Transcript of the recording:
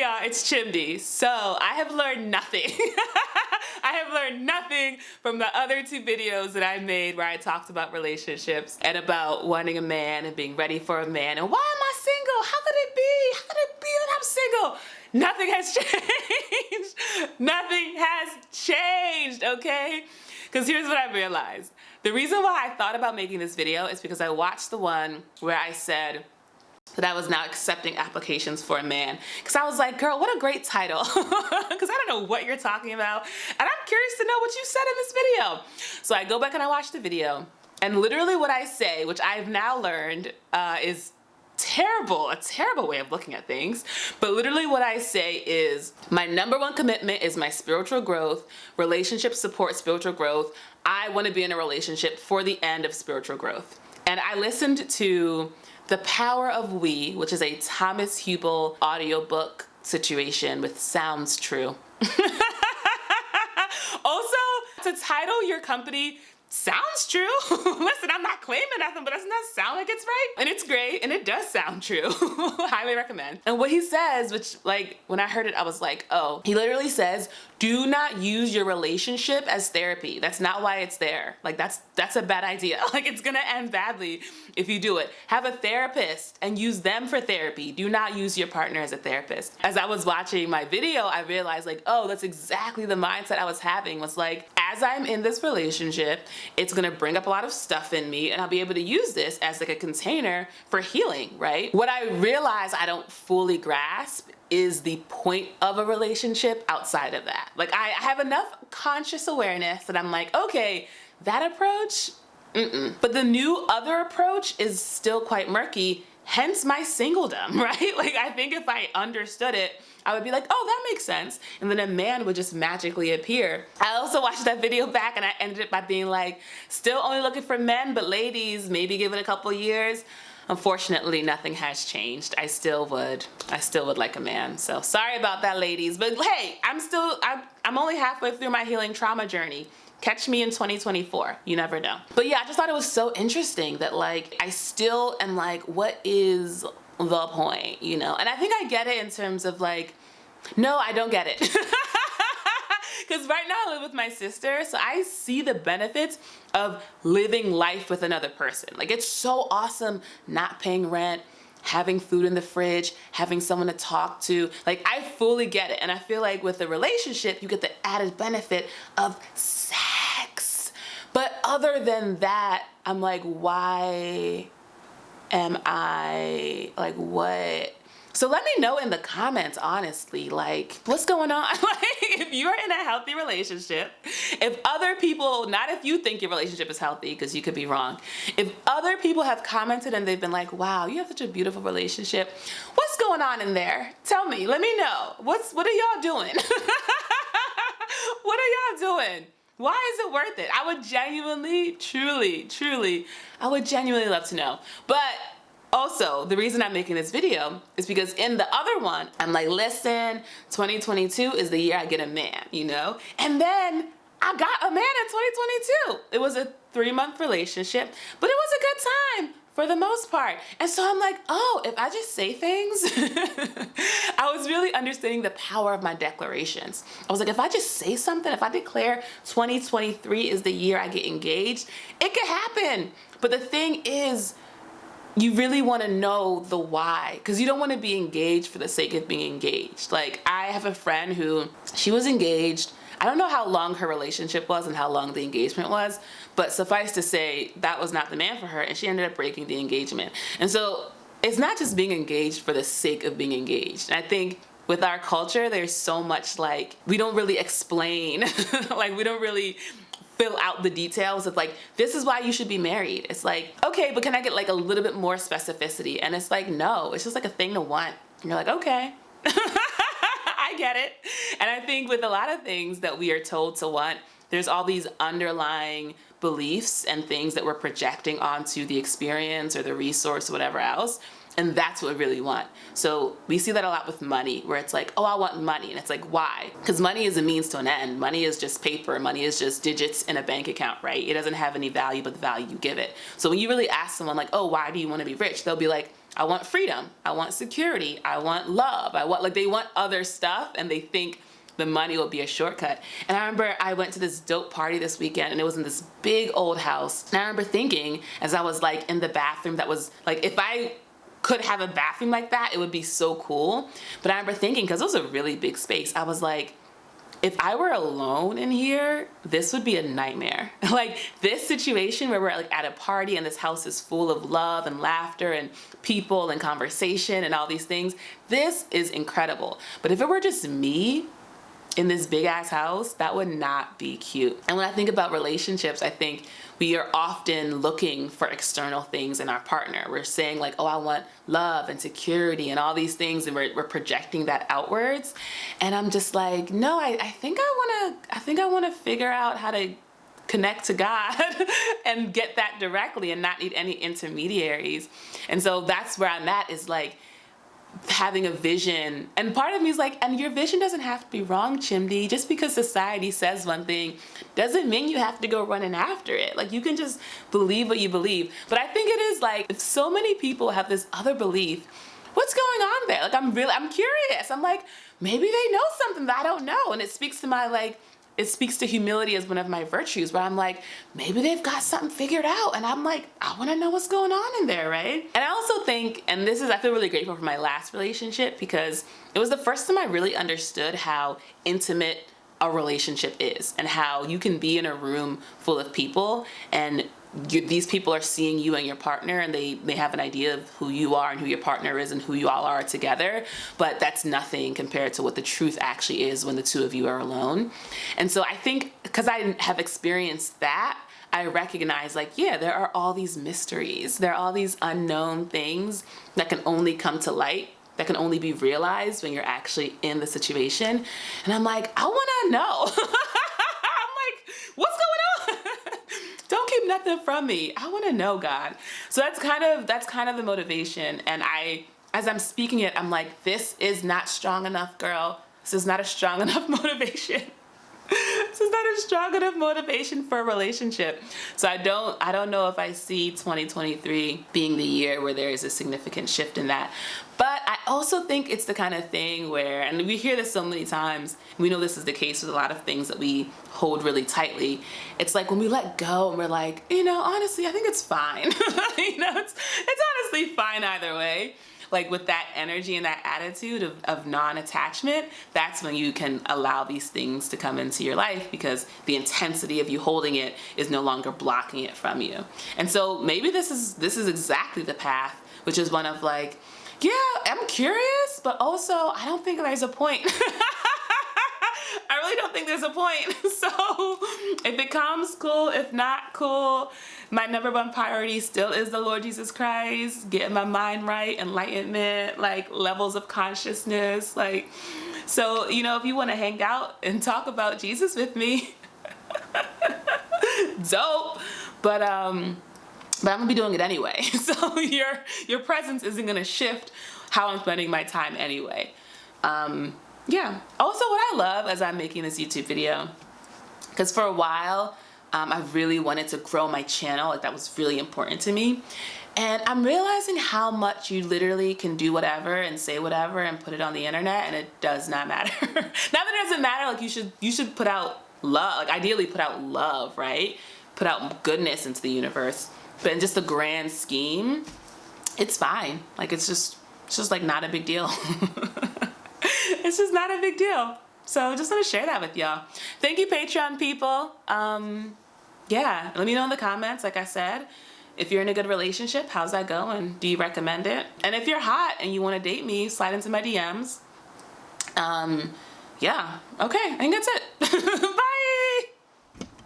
y'all, it's Chimdi. So I have learned nothing. I have learned nothing from the other two videos that I made where I talked about relationships and about wanting a man and being ready for a man and why am I single? How could it be? How could it be that I'm single? Nothing has changed. Nothing has changed, okay? Because here's what I realized. The reason why I thought about making this video is because I watched the one where I said that I was now accepting applications for a man. Because I was like, girl, what a great title. Because I don't know what you're talking about. And I'm curious to know what you said in this video. So I go back and I watch the video. And literally what I say, which I've now learned is terrible, a terrible way of looking at things. But literally what I say is my number one commitment is my spiritual growth. Relationships support spiritual growth. I want to be in a relationship for the end of spiritual growth. And I listened to The Power of We, which is a Thomas Hubel audiobook situation with Sounds True. Also, to title your company Sounds True. Listen, I'm not claiming nothing, but doesn't that sound like it's right? And it's great, and it does sound true. Highly recommend. And what he says, which like, when I heard it, I was like, oh, he literally says, do not use your relationship as therapy. That's not why it's there. Like that's a bad idea. Like it's gonna end badly if you do it. Have a therapist and use them for therapy. Do not use your partner as a therapist. As I was watching my video, I realized like, oh, that's exactly the mindset I was having. Was like, as I'm in this relationship, it's gonna bring up a lot of stuff in me and I'll be able to use this as like a container for healing, right? What I realize I don't fully grasp is the point of a relationship outside of that. Like I have enough conscious awareness that I'm like, okay, that approach, But the new other approach is still quite murky, hence my singledom, right? Like I think if I understood it, I would be like, oh, that makes sense. And then a man would just magically appear. I also watched that video back and I ended it by being like, still only looking for men, but ladies, maybe give it a couple years. Unfortunately, nothing has changed. I still would like a man. So sorry about that, ladies. But hey, I'm only halfway through my healing trauma journey. Catch me in 2024. You never know. But yeah, I just thought it was so interesting that like, I still am like, what is the point, you know? And I think I get it in terms of like, no, I don't get it. Because right now I live with my sister, so I see the benefits of living life with another person. Like it's so awesome not paying rent, having food in the fridge, having someone to talk to. Like I fully get it. And I feel like with a relationship, you get the added benefit of sex. But other than that, I'm like, why am I, like what? So let me know in the comments, honestly, like what's going on? Like if you're in a healthy relationship, if other people, not if you think your relationship is healthy, because you could be wrong. If other people have commented and they've been like, wow, you have such a beautiful relationship. What's going on in there? Tell me, let me know. What are y'all doing? What are y'all doing? Why is it worth it? I would genuinely, truly, I would genuinely love to know. But also, the reason I'm making this video is because in the other one, I'm like, listen, 2022 is the year I get a man, you know? And then I got a man in 2022. It was a 3-month relationship, but it was a good time for the most part. And so I'm like, oh, if I just say things, I was really understanding the power of my declarations. I was like, if I just say something, if I declare 2023 is the year I get engaged, it could happen. But the thing is, you really want to know the why, because you don't want to be engaged for the sake of being engaged. Like I have a friend who, she was engaged. I don't know how long her relationship was and how long the engagement was, but suffice to say that was not the man for her and she ended up breaking the engagement. And so it's not just being engaged for the sake of being engaged. And I think with our culture, there's so much like, we don't really explain, like we don't really fill out the details of like, this is why you should be married. It's like, okay, but can I get like a little bit more specificity? And it's like, no, it's just like a thing to want. And you're like, okay, I get it. And I think with a lot of things that we are told to want, there's all these underlying beliefs and things that we're projecting onto the experience or the resource or whatever else. And that's what we really want. So we see that a lot with money, where it's like, oh, I want money. And it's like, why? Because money is a means to an end. Money is just paper. Money is just digits in a bank account, right? It doesn't have any value but the value you give it. So when you really ask someone like, oh, why do you want to be rich? They'll be like, I want freedom, I want security, I want love, like they want other stuff, and they think the money will be a shortcut. And I remember I went to this dope party this weekend, and it was in this big old house. And I remember thinking, as I was like in the bathroom, that was like, if I could have a bathroom like that, it would be so cool. But I remember thinking, because it was a really big space, I was like, if I were alone in here, this would be a nightmare. Like this situation where we're like at a party and this house is full of love and laughter and people and conversation and all these things, this is incredible. But if it were just me in this big ass house, that would not be cute. And when I think about relationships, I think we are often looking for external things in our partner. We're saying like, oh, I want love and security and all these things, and we're projecting that outwards. And I'm just like, no, I think I wanna figure out how to connect to God and get that directly and not need any intermediaries. And so that's where I'm at, is like having a vision. And part of me is like, and your vision doesn't have to be wrong, Chimdi. Just because society says one thing doesn't mean you have to go running after it. Like you can just believe what you believe. But I think it is like, if so many people have this other belief, what's going on there? Like I'm curious. I'm like, maybe they know something that I don't know. And it speaks to my like, it speaks to humility as one of my virtues, where I'm like, maybe they've got something figured out, and I'm like, I wanna know what's going on in there, right? And I also think, and this is, I feel really grateful for my last relationship, because it was the first time I really understood how intimate a relationship is, and how you can be in a room full of people, and these people are seeing you and your partner, and they have an idea of who you are and who your partner is and who you all are together, but that's nothing compared to what the truth actually is when the two of you are alone. And so I think, because I have experienced that, I recognize like, yeah, there are all these mysteries, there are all these unknown things that can only come to light, that can only be realized when you're actually in the situation. And I'm like, I wanna know. I'm like, what's going on? Don't keep nothing from me. I want to know, God. So that's kind of the motivation. And as I'm speaking it, I'm like, this is not strong enough, girl. This is not a strong enough motivation. This is not a strong enough motivation for a relationship. So I don't know if I see 2023 being the year where there is a significant shift in that. But I also think it's the kind of thing where, and we hear this so many times, we know this is the case with a lot of things that we hold really tightly. It's like when we let go and we're like, honestly, I think it's fine. It's honestly fine either way. Like with that energy and that attitude of non-attachment, that's when you can allow these things to come into your life, because the intensity of you holding it is no longer blocking it from you. And so maybe this is exactly the path, which is one of like, yeah, I'm curious, but also I don't think there's a point. I really don't think there's a point. So if it comes, cool. If not, cool. My number one priority still is the Lord Jesus Christ, getting my mind right, enlightenment, like levels of consciousness. Like, so, if you want to hang out and talk about Jesus with me, dope. But I'm gonna be doing it anyway. So your presence isn't gonna shift how I'm spending my time anyway. Yeah. Also, what I love as I'm making this YouTube video, because for a while, I really wanted to grow my channel. Like that was really important to me. And I'm realizing how much you literally can do whatever and say whatever and put it on the internet, and it does not matter. Not that it doesn't matter. Like you should put out love. Like ideally put out love, right? Put out goodness into the universe. But in just the grand scheme, it's fine. Like it's just like not a big deal. It's just not a big deal. So just want to share that with y'all. Thank you, Patreon people. Yeah, let me know in the comments, like I said, if you're in a good relationship, how's that going? Do you recommend it? And if you're hot and you want to date me, slide into my DMs. Yeah, okay, I think that's it. Bye.